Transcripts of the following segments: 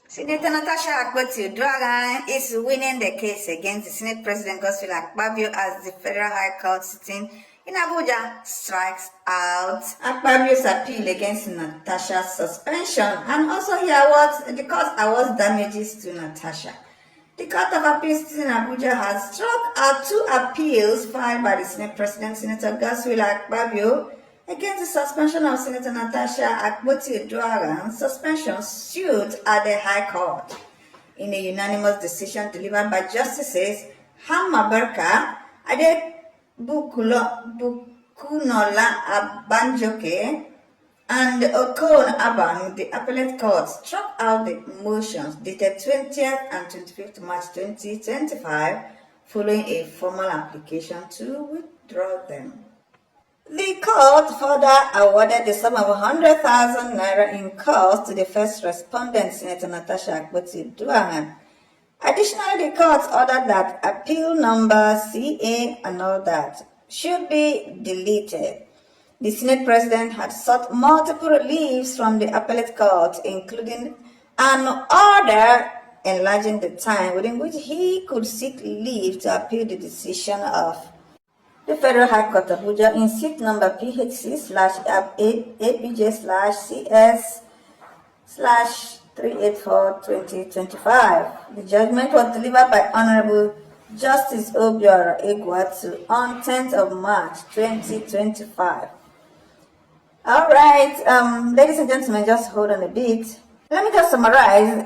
Senator Natasha Akpabio is winning the case against the Senate President Akpabio as the Federal High Court sitting in Abuja strikes out Akpabio's appeal against Natasha's suspension, and also the court awards damages to Natasha. The Court of Appeals in Abuja has struck out two appeals filed by the Senate President, Senator Akpabio, against the suspension of Senator Natasha Akpabio suspension suit at the High Court. In a unanimous decision delivered by Justices Hamaberka, Bukunola Abanjoke, and Okon Abang, the appellate court, struck out the motions dated 20th and 25th March 2025 following a formal application to withdraw them. The court further awarded the sum of 100,000 naira in cost to the first respondent, Senator Natasha Akpabio. Additionally, the court ordered that appeal number CA and all that should be deleted. The Senate President had sought multiple reliefs from the appellate court, including an order enlarging the time within which he could seek leave to appeal the decision of the Federal High Court of Abuja in seat number PHC/ABJ/CS/384/2025. The judgment was delivered by Honorable Justice Obiora Egwatu on 10th of March 2025. All right, ladies and gentlemen, just hold on a bit. Let me just summarize.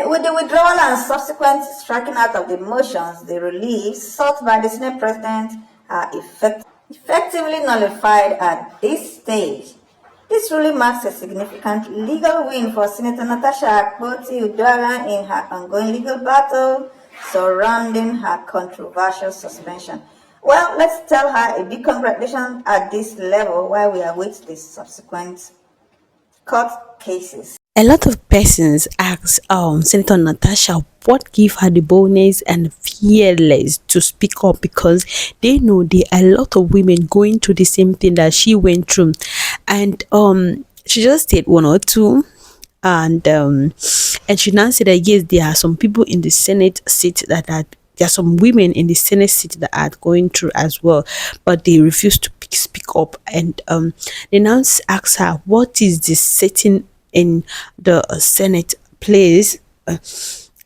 With the withdrawal and subsequent striking out of the motions, the reliefs sought by the Senate President are effectively nullified at this stage. This really marks a significant legal win for Senator Natasha Akpabio in her ongoing legal battle surrounding her controversial suspension. Well, let's tell her a big congratulations at this level while we await the subsequent court cases. A lot of persons ask Senator Natasha what gave her the boldness and fearless to speak up, because they know there are a lot of women going through the same thing that she went through, and she just said one or two, and she now said that yes, there are some people in the Senate seat there are some women in the Senate seat that are going through as well, but they refuse to speak up. And they now ask her what is the setting in the Senate place.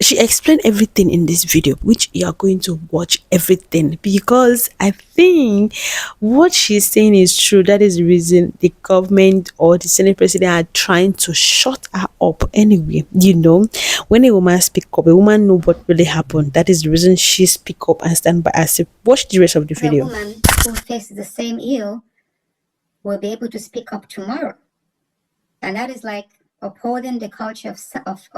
She explained everything in this video, which you are going to watch everything, because I think what she's saying is true. That is the reason the government or the Senate president are trying to shut her up anyway. When a woman speak up, a woman know what really happened. That is the reason she speak up and stand by herself. Watch the rest of the video. The woman who faces the same ill will be able to speak up tomorrow, and that is like upholding the culture of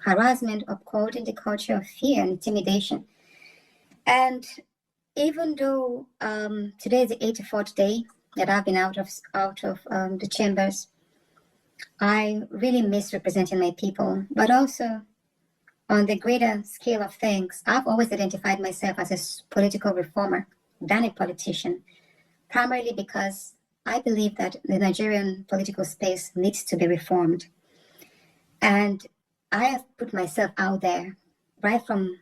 harassment, upholding the culture of fear and intimidation. And even though today is the 84th day that I've been out of the chambers, I really miss representing my people. But also, on the greater scale of things, I've always identified myself as a political reformer than a politician, primarily because I believe that the Nigerian political space needs to be reformed. And I have put myself out there right from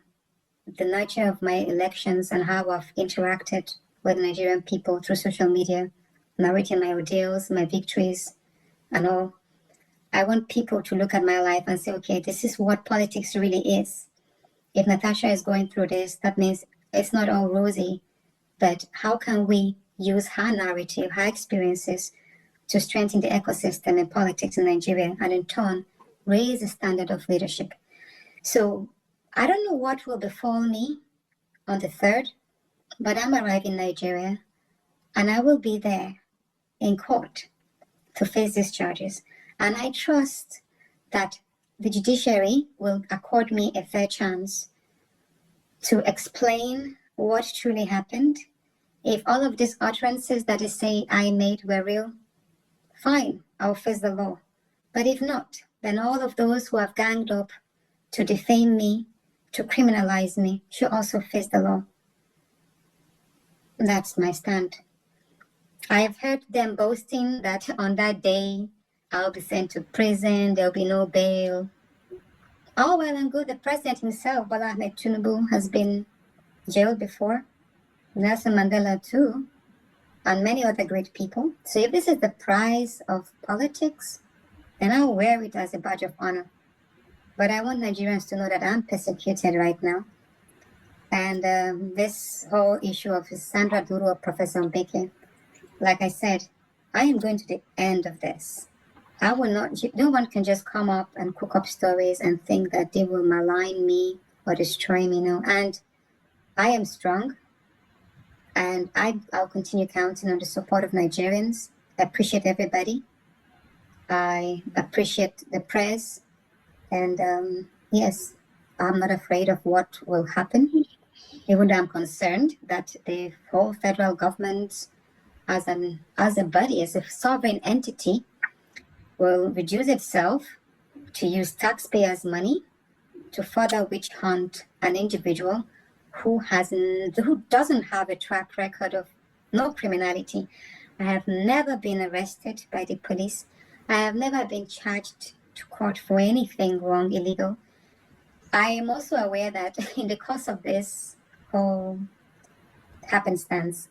the nature of my elections and how I've interacted with Nigerian people through social media, narrating my ordeals, my victories, and all. I want people to look at my life and say, okay, this is what politics really is. If Natasha is going through this, that means it's not all rosy, but how can we use her narrative, her experiences to strengthen the ecosystem in politics in Nigeria, and in turn, raise the standard of leadership. So I don't know what will befall me on the 3rd, but I'm arriving in Nigeria, and I will be there in court to face these charges. And I trust that the judiciary will accord me a fair chance to explain what truly happened. If all of these utterances that they say I made were real, fine, I'll face the law. But if not, then all of those who have ganged up to defame me, to criminalize me, should also face the law. That's my stand. I have heard them boasting that on that day, I'll be sent to prison, there'll be no bail. all well and good. The president himself, Bola Ahmed Tinubu, has been jailed before. Nelson Mandela too, and many other great people. So if this is the price of politics, then I'll wear it as a badge of honor. But I want Nigerians to know that I'm persecuted right now. And this whole issue of Sandra Duru or Professor Mbeke, like I said, I am going to the end of this. I will not, no one can just come up and cook up stories and think that they will malign me or destroy me, no. And I am strong, and I'll continue counting on the support of Nigerians. I appreciate everybody. I appreciate the press. And yes, I'm not afraid of what will happen, even though I'm concerned that the whole federal government, as a body, as a sovereign entity, will reduce itself to use taxpayers' money to further witch hunt an individual who doesn't have a track record of no criminality. I have never been arrested by the police. I have never been charged to court for anything wrong, illegal. I am also aware that in the course of this whole happenstance,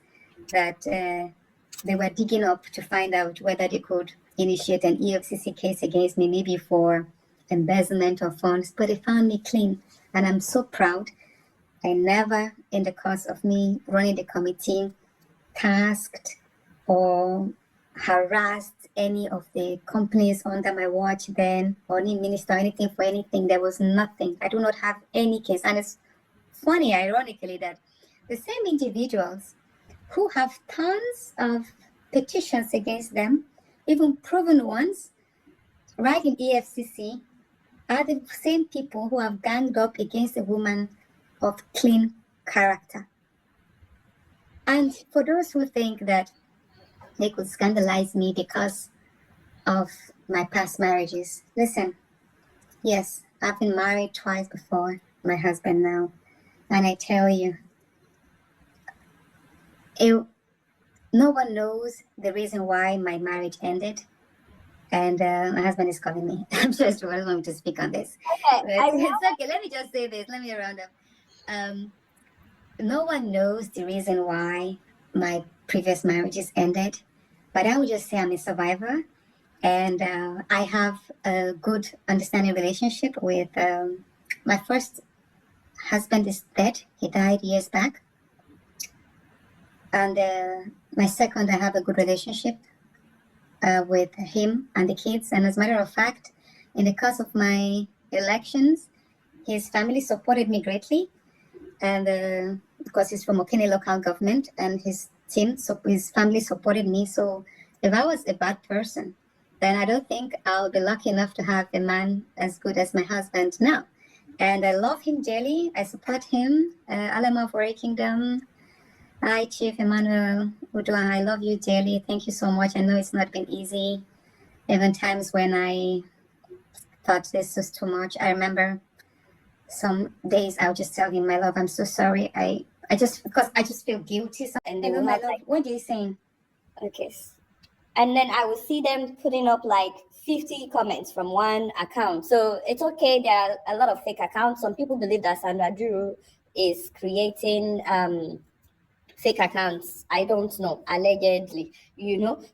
that they were digging up to find out whether they could initiate an Efcc case against me, maybe for embezzlement of funds, but they found me clean, and I'm so proud. I never, in the course of me running the committee, tasked or harassed any of the companies under my watch then, or any minister, or anything for anything. There was nothing. I do not have any case. And it's funny, ironically, that the same individuals who have tons of petitions against them, even proven ones, right in EFCC, are the same people who have ganged up against a woman of clean character. And for those who think that they could scandalize me because of my past marriages, listen, yes, I've been married twice before, my husband now, and I tell you, no one knows the reason why my marriage ended. And my husband is calling me. I'm sure it's really want to speak on this. Okay, It's okay. Let me just say this. Let me round up. No one knows the reason why my previous marriages ended, but I would just say I'm a survivor, and I have a good understanding relationship with my first husband is dead. He died years back. And my second, I have a good relationship with him and the kids. And as a matter of fact, in the course of my elections, his family supported me greatly. And because he's from Okene local government, and his team, so his family supported me. So if I was a bad person, then I don't think I'll be lucky enough to have a man as good as my husband now. And I love him dearly. I support him. Alama of Warrior Kingdom. Hi, Chief Emmanuel Udua. I love you dearly. Thank you so much. I know it's not been easy. Even times when I thought this was too much. I remember some days I'll just tell him, my love, I'm so sorry. I just feel guilty. and they will have like, What are you saying? okay. And then I will see them putting up like 50 comments from one account. So it's okay. There are a lot of fake accounts. Some people believe that Sandra Duru is creating fake accounts. I don't know, allegedly,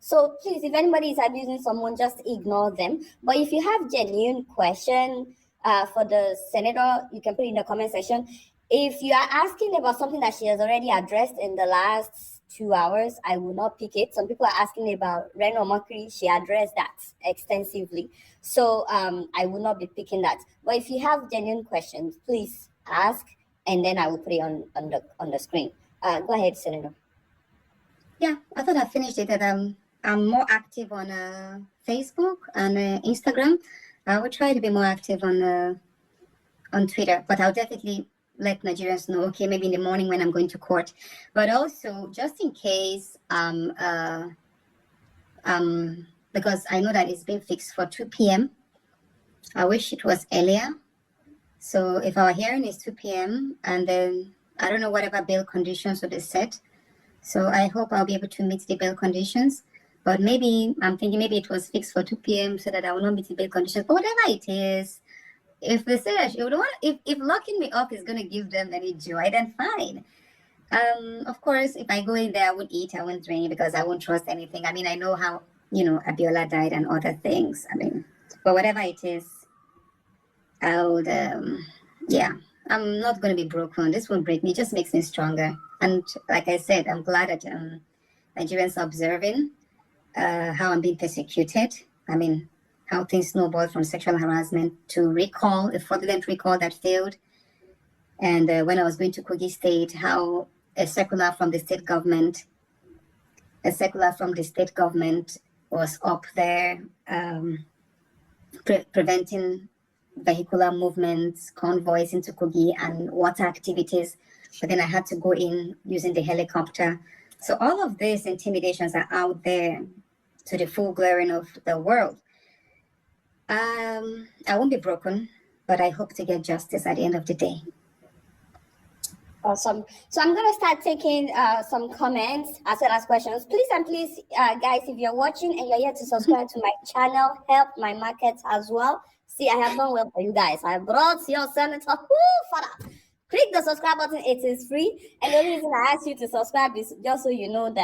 So please, if anybody is abusing someone, just ignore them. But if you have genuine question for the senator, you can put it in the comment section. If you are asking about something that she has already addressed in the last 2 hours, I will not pick it. Some people are asking about Reno Mercury. She addressed that extensively. So I will not be picking that. But if you have genuine questions, please ask, and then I will put it on the screen. Go ahead, Senator. Yeah, I thought I finished it. That I'm more active on Facebook and Instagram. I will try to be more active on Twitter, but I'll definitely let Nigerians know, okay, maybe in the morning when I'm going to court. But also, just in case, because I know that it's been fixed for 2 p.m. I wish it was earlier. So if our hearing is 2 p.m. and then I don't know whatever bail conditions will be set. So I hope I'll be able to meet the bail conditions. But maybe I'm thinking maybe it was fixed for 2 p.m. so that I will not meet the bail conditions. But whatever it is, if they say that you don't want, if locking me up is going to give them any joy, then fine. Of course, if I go in there, I won't eat, I won't drink because I won't trust anything. I mean, I know how, Abiola died and other things. I mean, but whatever it is, I would, yeah, I'm not going to be broken. This won't break me. It just makes me stronger. And like I said, I'm glad that Nigerians are observing how I'm being persecuted. I mean, how things snowballed from sexual harassment to recall, a fraudulent recall that failed. And when I was going to Kogi State, how a circular from the state government was up there preventing vehicular movements, convoys into Kogi, and water activities. But then I had to go in using the helicopter. So all of these intimidations are out there to the full glaring of the world. I won't be broken, but I hope to get justice at the end of the day. Awesome. So I'm going to start taking some comments as well as questions. Please and please, guys, if you're watching and you're here to subscribe to my channel, help my market as well. See, I have done well for you guys. I brought your senator. Woo, father. Click the subscribe button. It is free. And the only reason I ask you to subscribe is just so you know when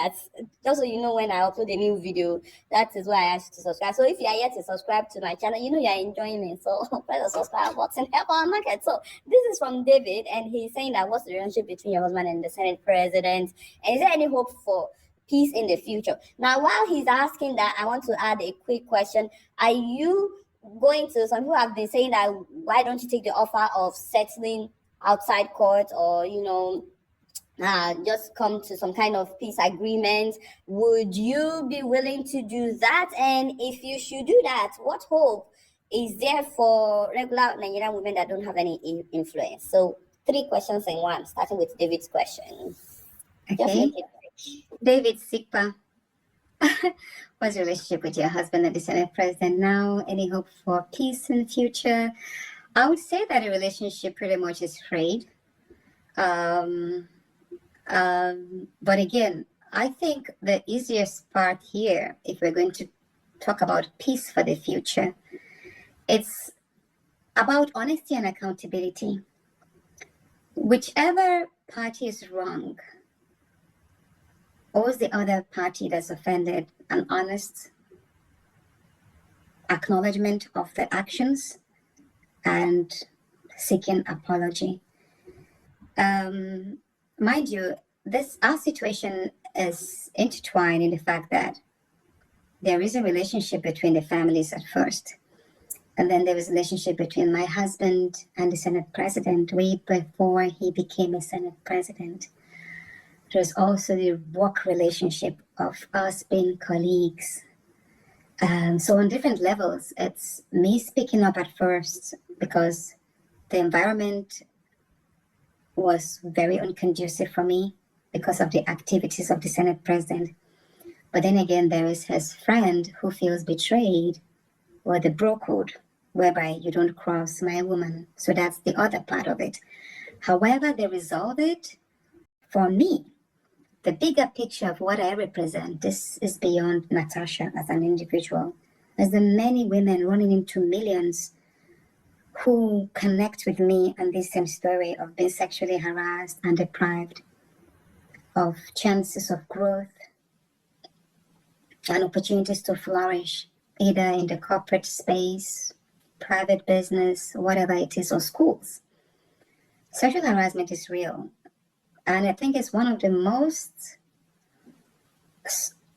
I upload a new video. That is why I ask you to subscribe. So if you are yet to subscribe to my channel, you are enjoying it. So press the subscribe button. Help our market. So this is from David, and he's saying that what's the relationship between your husband and the Senate president? And is there any hope for peace in the future? Now, while he's asking that, I want to add a quick question. Are you going to, some people have been saying that, why don't you take the offer of settling outside court, or just come to some kind of peace agreement? Would you be willing to do that? And if you should do that, what hope is there for regular Nigerian women that don't have any influence? So 3 questions in one, starting with David's question. Okay. David Sikpa, what's your relationship with your husband and the Senate president now? Any hope for peace in the future? I would say that the relationship pretty much is frayed. But again, I think the easiest part here, if we're going to talk about peace for the future, it's about honesty and accountability. Whichever party is wrong owes the other party that's offended an honest acknowledgement of the actions and seeking apology. Mind you, our situation is intertwined in the fact that there is a relationship between the families at first, and then there was a relationship between my husband and the Senate president way before he became a Senate president. There's also the work relationship of us being colleagues. So on different levels, it's me speaking up at first because the environment was very unconducive for me because of the activities of the Senate president. But then again, there is his friend who feels betrayed, or the bro code, whereby you don't cross my woman. So that's the other part of it. However they resolve it, for me, the bigger picture of what I represent, this is beyond Natasha as an individual. There's the many women running into millions who connect with me and this same story of being sexually harassed and deprived of chances of growth and opportunities to flourish, either in the corporate space, private business, whatever it is, or schools. Sexual harassment is real. And I think it's one of the most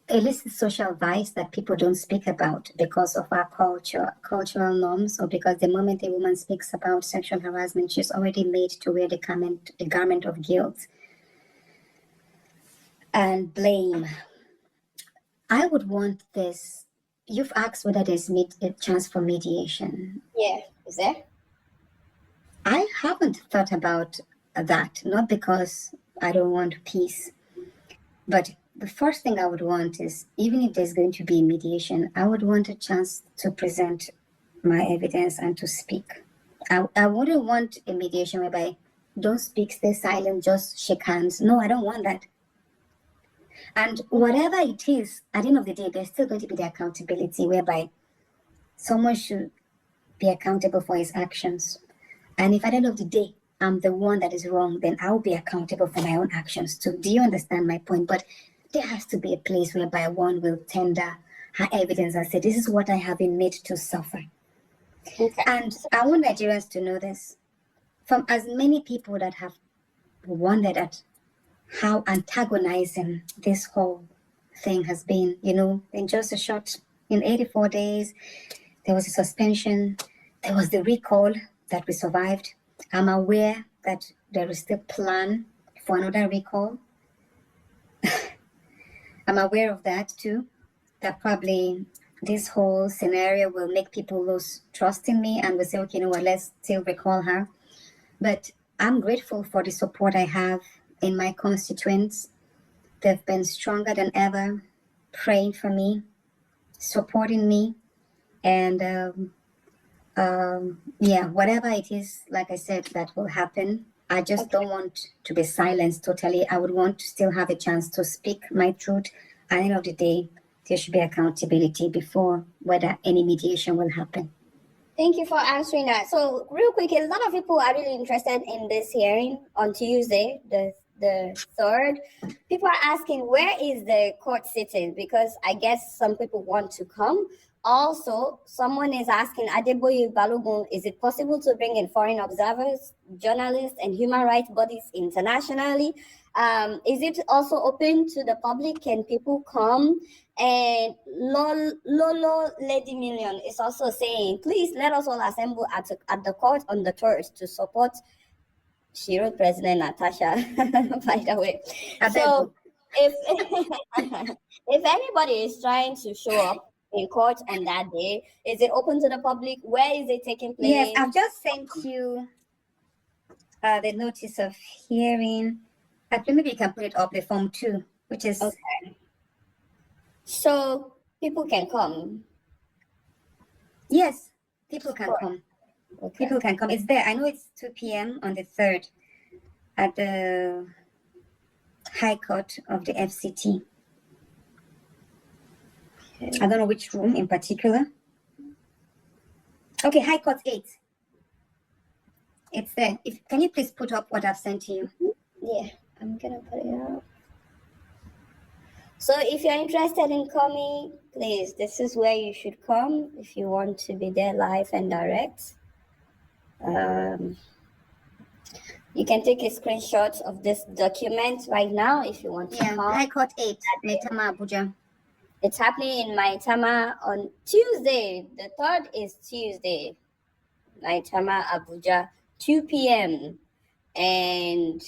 illicit social vice that people don't speak about because of our cultural norms, or because the moment a woman speaks about sexual harassment, she's already made to wear the garment of guilt and blame. I would want this. You've asked whether there's a chance for mediation. Yeah, is there? I haven't thought about that, not because I don't want peace, but the first thing I would want is, even if there's going to be mediation, I would want a chance to present my evidence and to speak. I wouldn't want a mediation whereby don't speak, stay silent, just shake hands. No, I don't want that. And whatever it is, at the end of the day, there's still going to be the accountability whereby someone should be accountable for his actions. And if at the end of the day, I'm the one that is wrong, then I'll be accountable for my own actions too. Do you understand my point? But there has to be a place whereby one will tender her evidence and say, this is what I have been made to suffer. Okay. And I want Nigerians to know this. From as many people that have wondered at how antagonizing this whole thing has been, in just a short, in 84 days, there was a suspension, there was the recall that we survived. I'm aware that there is still plan for another recall. I'm aware of that too, that probably this whole scenario will make people lose trust in me and will say, okay, let's still recall her. But I'm grateful for the support I have in my constituents. They've been stronger than ever, praying for me, supporting me. And whatever it is, like I said, that will happen, I just don't want to be silenced totally. I would want to still have a chance to speak my truth. At the end of the day, there should be accountability before whether any mediation will happen. Thank you for answering that. So real quick, a lot of people are really interested in this hearing on Tuesday, the 3rd. People are asking, where is the court sitting? Because I guess some people want to come. Also, someone is asking, Adeboye Balogun, is it possible to bring in foreign observers, journalists, and human rights bodies internationally? Is it also open to the public? Can people come? And Lolo Lady Million is also saying, please let us all assemble at the court on the 3rd to support. She wrote President Natasha, by the way. So if if anybody is trying to show up in court on that day, is it open to the public? Where is it taking place? Yes, I've just sent you the notice of hearing. Maybe you can put it up, the form 2, which is... Okay. So people can come? Yes, people can come. Okay. People can come. It's there. I know it's 2 p.m. on the 3rd at the High Court of the FCT. Okay. I don't know which room in particular. Okay, High Court 8. It's there. Can you please put up what I've sent to you? Yeah, I'm gonna put it up. So if you're interested in coming, please, this is where you should come if you want to be there live and direct. You can take a screenshot of this document right now if you want to come. High Court 8, Maitama, Abuja. It's happening in Maitama on Tuesday. The 3rd is Tuesday. Maitama, Abuja, 2 p.m. And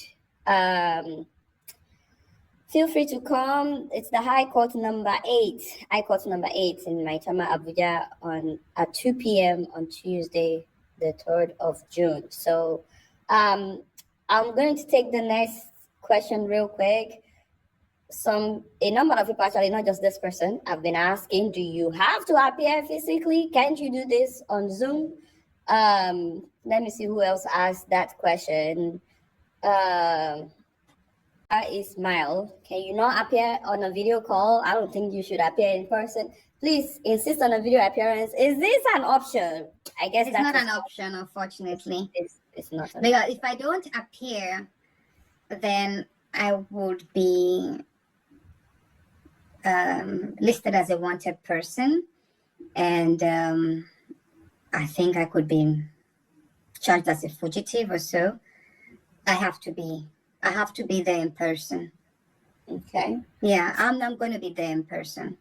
feel free to come. It's the High Court number 8. High Court number 8 in Maitama, Abuja at 2 p.m. on Tuesday, the 3rd of June. So I'm going to take the next question real quick. A number of people, actually not just this person, have been asking, do you have to appear physically? Can't you do this on Zoom? Let me see who else asked that question. Ismail, can you not appear on a video call? I don't think you should appear in person. Please insist on a video appearance. Is this an option? I guess it's not an option, unfortunately. It's not. Because if I don't appear, then I would be listed as a wanted person, and I think I could be charged as a fugitive or so. I have to be there in person. Okay. Yeah, I'm going to be there in person.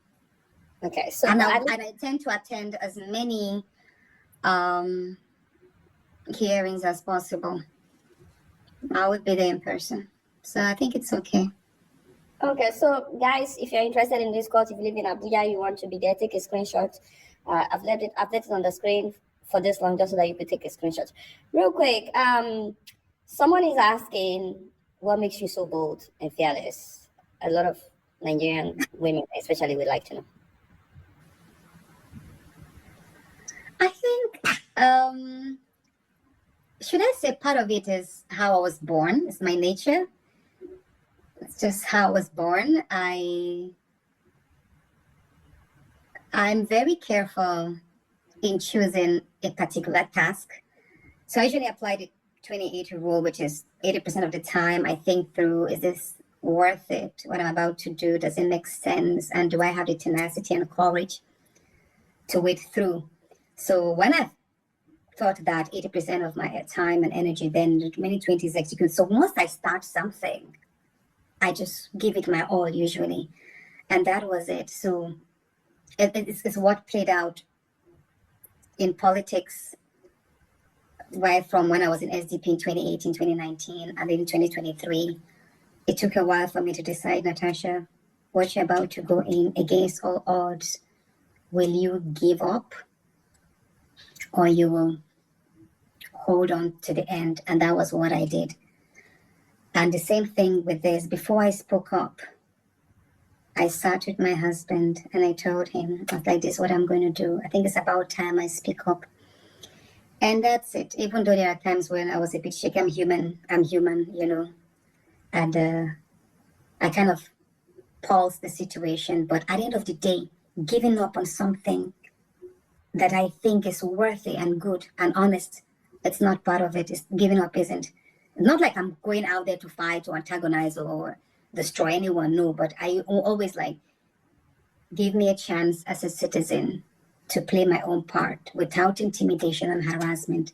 Okay. So and I tend to attend as many hearings as possible. I would be there in person. So I think it's okay. Okay, so guys, if you're interested in this course, if you live in Abuja, you want to be there, take a screenshot. I've left it on the screen for this long just so that you could take a screenshot. Real quick, someone is asking, what makes you so bold and fearless? A lot of Nigerian women especially would like to know. I think, should I say part of it is how I was born, it's my nature. It's just how I was born. I'm very careful in choosing a particular task. So I usually apply the 20-80 rule, which is 80% of the time I think through, is this worth it? What I'm about to do, does it make sense? And do I have the tenacity and courage to wait through? So when I thought that 80% of my time and energy, then the remaining 20 is execute. So once I start something, I just give it my all usually. And that was it. So it's what played out in politics, right from when I was in SDP in 2018, 2019, and then in 2023. It took a while for me to decide, Natasha, what you're about to go in against all odds. Will you give up or you will hold on to the end? And that was what I did. And the same thing with this. Before I spoke up, I sat with my husband and I told him, I was like, this is what I'm going to do. I think it's about time I speak up. And that's it. Even though there are times when I was a bit shaky, I'm human, you know. And I kind of pulse the situation. But at the end of the day, giving up on something that I think is worthy and good and honest, it's not part of it. It's, giving up isn't. Not like I'm going out there to fight or antagonize or destroy anyone, no, but I always like, give me a chance as a citizen to play my own part without intimidation and harassment.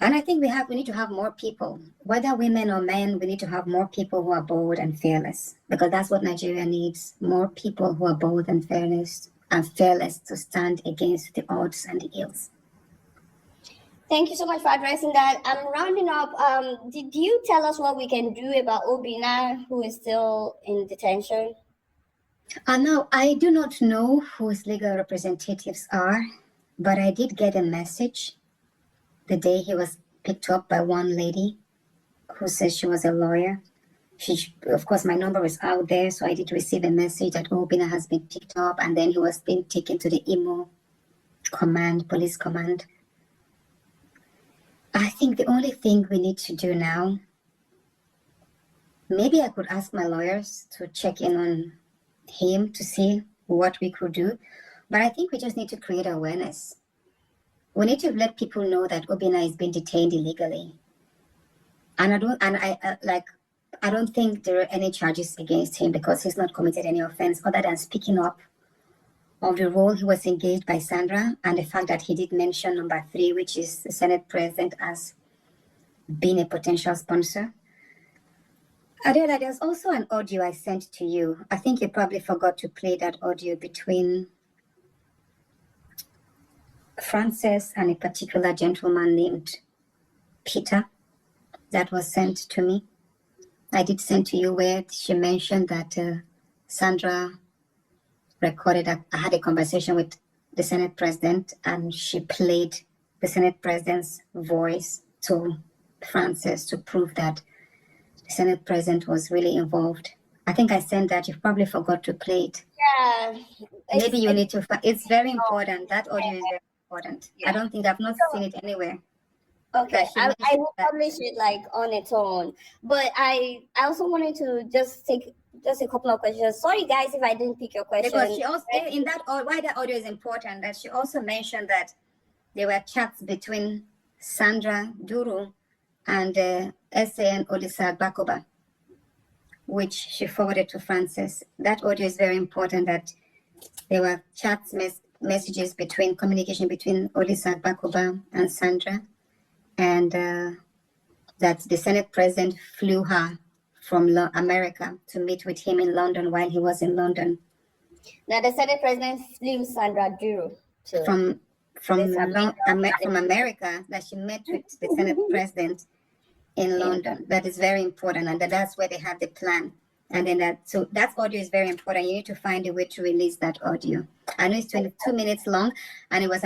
And I think we need to have more people, whether women or men, we need to have more people who are bold and fearless, because that's what Nigeria needs, more people who are bold and fearless to stand against the odds and the ills. Thank you so much for addressing that. I'm rounding up. Did you tell us what we can do about Obina, who is still in detention? No, I do not know who his legal representatives are, but I did get a message the day he was picked up by one lady who says she was a lawyer. Of course, my number is out there, so I did receive a message that Obina has been picked up, and then he was being taken to the Imo command, police command. I think the only thing we need to do now, maybe I could ask my lawyers to check in on him to see what we could do, but I think we just need to create awareness. We need to let people know that Obina is being detained illegally, and I don't think there are any charges against him because he's not committed any offense other than speaking up of the role he was engaged by Sandra and the fact that he did mention number 3, which is the Senate President, as being a potential sponsor. Adela, there's also an audio I sent to you. I think you probably forgot to play that audio between Frances and a particular gentleman named Peter that was sent to me. I did send to you where she mentioned that Sandra recorded that I had a conversation with the Senate President and she played the Senate President's voice to Frances to prove that the Senate President was really involved. I think I sent that. You probably forgot to play it. Yeah. Maybe you need to. It's very important. That audio is very important. Yeah. I don't think I've not seen it anywhere. Okay, I will publish it like on its own. But I also wanted to just take just a couple of questions. Sorry, guys, if I didn't pick your question. Because she also, in that, why that audio is important, that she also mentioned that there were chats between Sandra Duru and SAN Odisa Bakoba, which she forwarded to Frances. That audio is very important, that there were chats, messages between, communication between Odisa Bakoba and Sandra, and that the Senate President flew her from America to meet with him in London while he was in London. Now, the Senate President flew Sandra Duru from America, that she met with the Senate President in London. That is very important, and that's where they have the plan. And then that audio is very important. You need to find a way to release that audio. I know it's 22 minutes long, and it was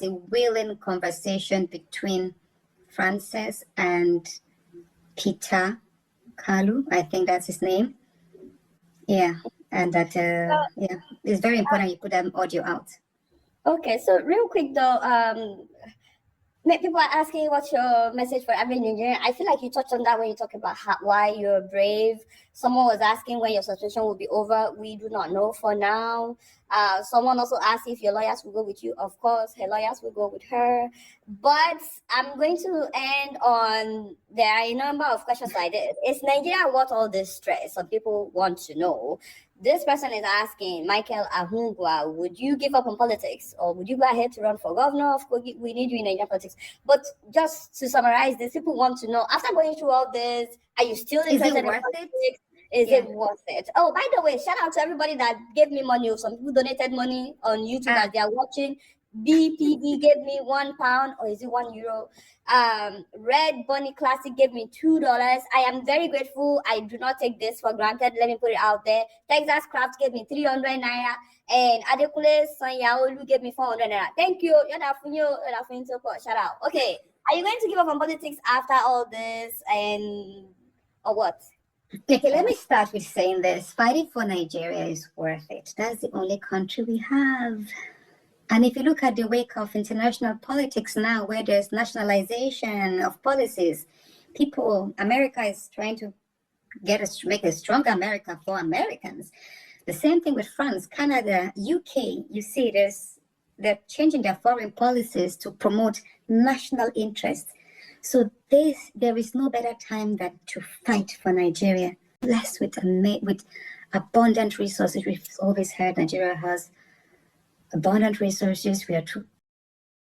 a willing conversation between Frances and Peter Kalu, I think that's his name. Yeah, and that it's very important you put that audio out. Okay, so real quick though, People are asking what's your message for every Nigerian. I feel like you touched on that when you talk about why you're brave. Someone was asking when your situation will be over. We do not know for now. Someone also asked if your lawyers will go with you. Of course, her lawyers will go with her. But I'm going to end on, there are a number of questions like this. Is Nigeria worth all this stress? Some people want to know. This person is asking, Michael Ahungwa, would you give up on politics, or would you go ahead to run for governor? Of course, we need you in Nigerian politics. But just to summarize this, people want to know, after going through all this, are you still interested in politics? Is it worth it? Oh, by the way, shout out to everybody that gave me money. Some people donated money on YouTube as they are watching. BPD gave me £1, or is it €1? Red Bunny Classic gave me $2. I am very grateful. I do not take this for granted. Let me put it out there. Texas Craft gave me 300 naira, and Adekule Sanyaolu gave me 400 naira. Thank you. Shout out. Okay, are you going to give up on politics after all this, or what? Okay, let me start with saying this. Fighting for Nigeria is worth it. That's the only country we have. And if you look at the wake of international politics now, where there's nationalization of policies, America is trying to make a stronger America for Americans. The same thing with France, Canada, UK. You see, they're changing their foreign policies to promote national interests. So there is no better time than to fight for Nigeria. Blessed with abundant resources. We've always heard Nigeria has abundant resources. We are